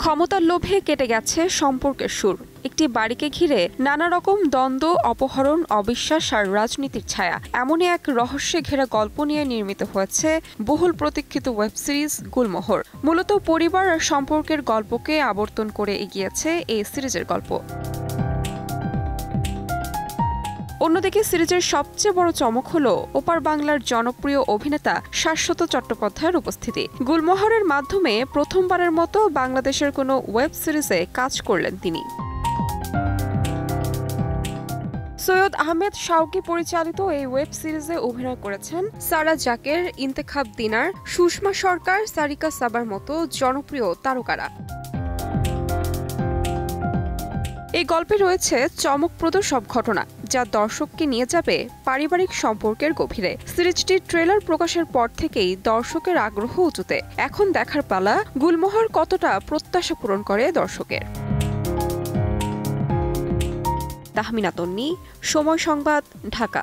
ক্ষমতার লোভে কেটে গেছে সম্পর্কের সুর। একটি বাড়িকে ঘিরে নানা রকম দ্বন্দ্ব, অপহরণ, অবিশ্বাস আর রাজনীতির ছায়া, এমনই এক রহস্যে ঘেরা গল্প নিয়ে নির্মিত হয়েছে বহুল প্রতীক্ষিত ওয়েব সিরিজ গুলমোহর। মূলত পরিবার আর সম্পর্কের গল্পকে আবর্তন করে এগিয়েছে এই সিরিজের গল্প। অন্যদিকে সিরিজের সবচেয়ে বড় চমক হলো ওপার বাংলার জনপ্রিয় অভিনেতা শাশ্বত চট্টোপাধ্যায়ের উপস্থিতি। গুলমোহরের মাধ্যমে প্রথমবারের মতো বাংলাদেশের কোনো ওয়েব সিরিজে কাজ করলেন তিনি। সৈয়দ আহমেদ শাওকি পরিচালিত এই ওয়েব সিরিজে অভিনয় করেছেন সারা জাকের, ইন্তেখাব দিনার, সুষমা সরকার, সারিকা সাবার মতো জনপ্রিয় তারকারা। এই গল্পে রয়েছে চমকপ্রদ সব ঘটনা, যা দর্শককে নিয়ে যাবে পারিবারিক সম্পর্কের গভীরে। সিরিজটির ট্রেলার প্রকাশের পর থেকেই দর্শকের আগ্রহ উঁচুতে। এখন দেখার পালা গুলমোহর কতটা প্রত্যাশা পূরণ করে দর্শকের। তাহমিনা তন্নি, সময় সংবাদ, ঢাকা।